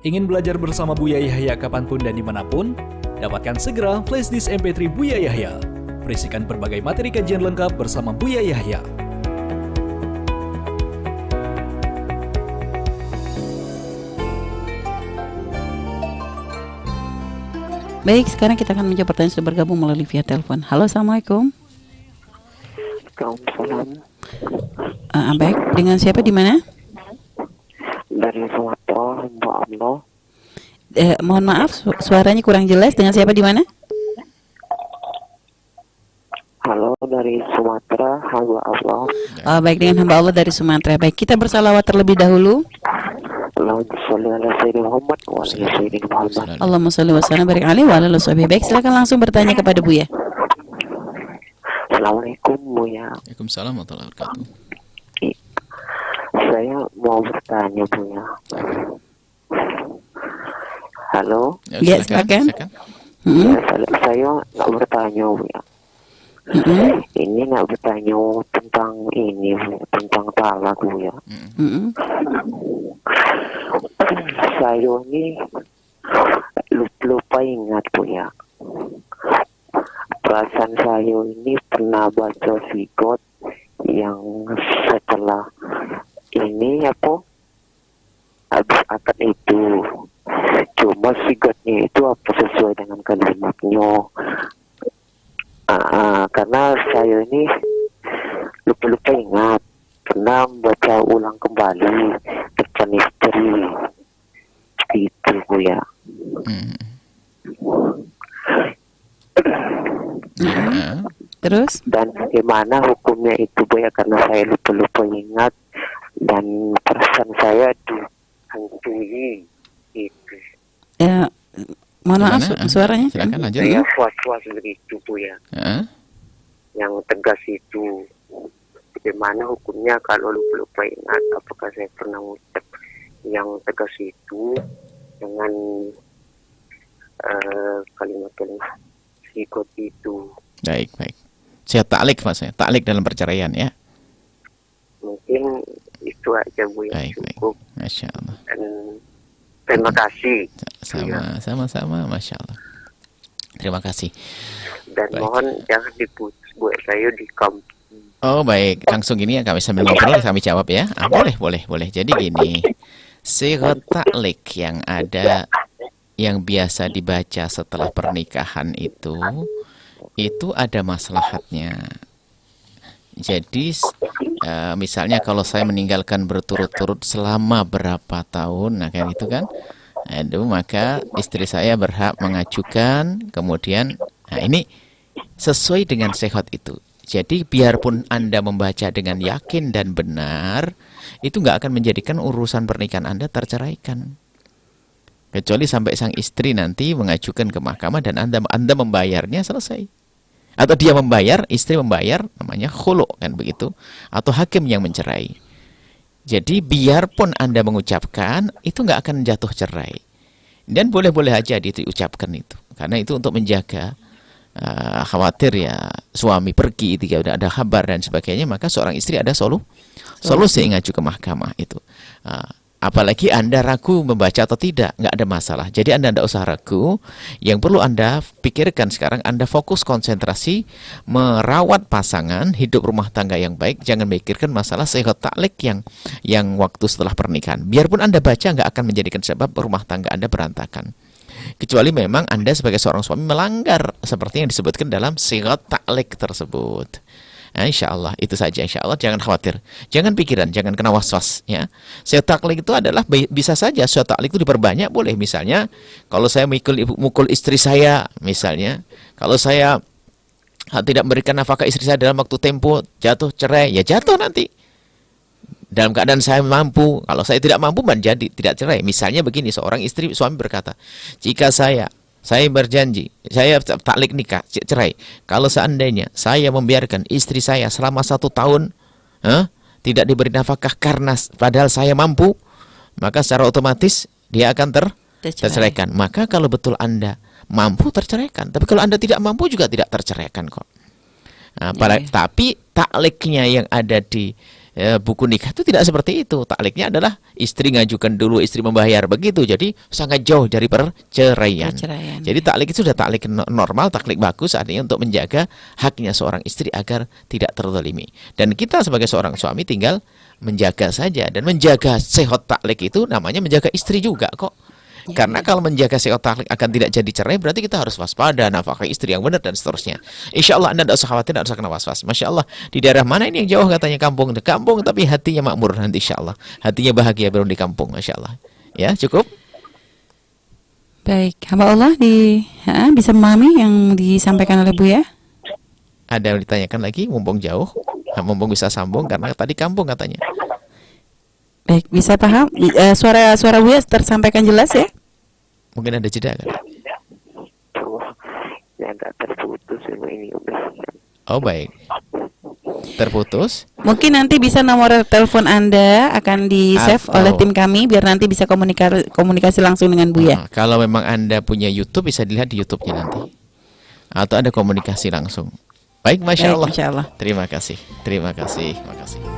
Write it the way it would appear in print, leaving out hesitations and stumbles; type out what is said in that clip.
Ingin belajar bersama Buya Yahya kapanpun dan dimanapun? Dapatkan segera flashdisk MP3 Buya Yahya. Berisikan berbagai materi kajian lengkap bersama Buya Yahya. Baik, sekarang kita akan menjawab pertanyaan sudah bergabung melalui via telepon. Halo, Assalamualaikum. Waalaikumsalam. Baik, dengan siapa di mana? Dari Sumatera, Mbak Allah. Mohon maaf, suaranya kurang jelas. Dengan siapa di mana? Halo, dari Sumatera, hamba Allah. Baik, dengan hamba Allah dari Sumatera. Baik, kita bersalawat terlebih dahulu. Allahumma sholli ala sayyidina Muhammad wa ala sayyidina Muhammad. Allahumma sholli wa sallam barik alaihi wa ala alihi washabihi. Baik, silakan langsung bertanya kepada Buya. Assalamualaikum, Buya. Waalaikumsalam warahmatullahi wabarakatuh. Saya mau bertanya, Buya. Halo? Ya, silakan. Ya, saya nak bertanya, Buya. Ini nak bertanya tentang ini, Buya, tentang talak, Buya. Saya ini lupa ingat, Buya. Perasaan saya ini pernah baca sikot yang setelah ini habis akad itu, cuma sikotnya itu apa sesuai dengan kalimatnya. Karena saya ini lupa ingat, pernah baca ulang kembali depan istri itu, Buya. Terus? Dan bagaimana hukumnya itu, Buya, karena saya lupa ingat dan perasaan saya dihantui itu. Mohon maaf, Gimana? suaranya. Silakan lanjut. Saya was-was begitu, Buya. Yang tegas itu, bagaimana hukumnya kalau lupa ingat? Apakah saya pernah mengucap yang tegas itu dengan kalimat-kalimat sikot itu? Baik. Saya taklik, Mas. Taklik dalam perceraian, ya. Mungkin itu aja, Buya. Baik. Cukup. Masya Allah. Dan terima kasih. Sama-sama, Masya Allah. Terima kasih. Dan Baik. mohon jangan diputus, Buya, saya di kampung. Oh, baik. Langsung gini ya, kami sambil ngobrol, kami jawab ya. Boleh. Jadi gini, sighah taklik yang ada, yang biasa dibaca setelah pernikahan itu ada maslahatnya. Jadi misalnya kalau saya meninggalkan berturut-turut selama berapa tahun, nah kayak gitu kan, maka istri saya berhak mengajukan, kemudian, nah ini sesuai dengan sehat itu. Jadi biarpun Anda membaca dengan yakin dan benar, itu nggak akan menjadikan urusan pernikahan Anda terceraikan. Kecuali sampai sang istri nanti mengajukan ke mahkamah dan Anda membayarnya, selesai. Atau dia membayar, istri membayar, namanya khulu, kan begitu. Atau hakim yang mencerai. Jadi biarpun Anda mengucapkan, itu nggak akan jatuh cerai. Dan boleh-boleh aja diucapkan itu. Karena itu untuk menjaga, khawatir ya suami pergi ketika udah ada kabar dan sebagainya, maka seorang istri ada solusi ngaju ke mahkamah itu. Apalagi Anda ragu membaca atau tidak, nggak ada masalah. Jadi Anda tidak usah ragu. Yang perlu Anda pikirkan sekarang, Anda fokus konsentrasi merawat pasangan, hidup rumah tangga yang baik. Jangan mikirkan masalah sighah taklik yang waktu setelah pernikahan. Biarpun Anda baca, nggak akan menjadikan sebab rumah tangga Anda berantakan. Kecuali memang Anda sebagai seorang suami melanggar seperti yang disebutkan dalam sighah taklik tersebut. Nah, insya Allah itu saja, insya Allah, jangan khawatir, jangan pikiran, jangan kena was-was ya. Sighah taklik itu adalah bisa saja sighah taklik itu diperbanyak, boleh. Misalnya kalau saya mukul istri saya, misalnya kalau saya tidak memberikan nafkah istri saya dalam waktu tempo, jatuh cerai, ya jatuh nanti. Dalam keadaan saya mampu, kalau saya tidak mampu menjadi tidak cerai. Misalnya begini, seorang suami berkata, jika saya berjanji, saya taklik nikah, cerai. Kalau seandainya saya membiarkan istri saya selama 1 tahun tidak diberi nafkah karena padahal saya mampu, maka secara otomatis dia akan terceraikan. Maka kalau betul Anda mampu, terceraikan. Tapi kalau Anda tidak mampu juga tidak terceraikan kok. Tapi takliknya yang ada di buku nikah itu tidak seperti itu. Takliknya adalah istri ngajukan dulu, istri membayar, begitu. Jadi sangat jauh dari perceraian. Jadi taklik itu sudah taklik normal, taklik bagus, artinya untuk menjaga haknya seorang istri agar tidak terzalimi. Dan kita sebagai seorang suami tinggal menjaga saja, dan menjaga sehat taklik itu namanya menjaga istri juga kok. Karena kalau menjaga sehat taklik akan tidak jadi cerai, berarti kita harus waspada, nafkah istri yang benar dan seterusnya. Insya Allah Anda tidak usah khawatir, tidak usah kena was-was. Masya Allah, di daerah mana ini yang jauh katanya kampung? Di kampung tapi hatinya makmur nanti insya Allah. Hatinya bahagia baru di kampung, Masya Allah. Ya, cukup? Baik, hamba Allah bisa memahami yang disampaikan oleh Bu ya? Ada yang ditanyakan lagi, mumpung jauh, mumpung bisa sambung, karena tadi kampung katanya. Baik, bisa paham? Suara Bu ya tersampaikan jelas ya? Mungkin ada jeda kan? Ya agak terputus ini. Oh baik. Terputus? Mungkin nanti bisa nomor telepon Anda akan di-save oleh tim kami biar nanti bisa komunikasi langsung dengan Bu ya. Kalau memang Anda punya YouTube bisa dilihat di YouTube-nya nanti. Atau ada komunikasi langsung. Baik, Masya Allah. Masya Allah. Terima kasih. Terima kasih. Terima kasih.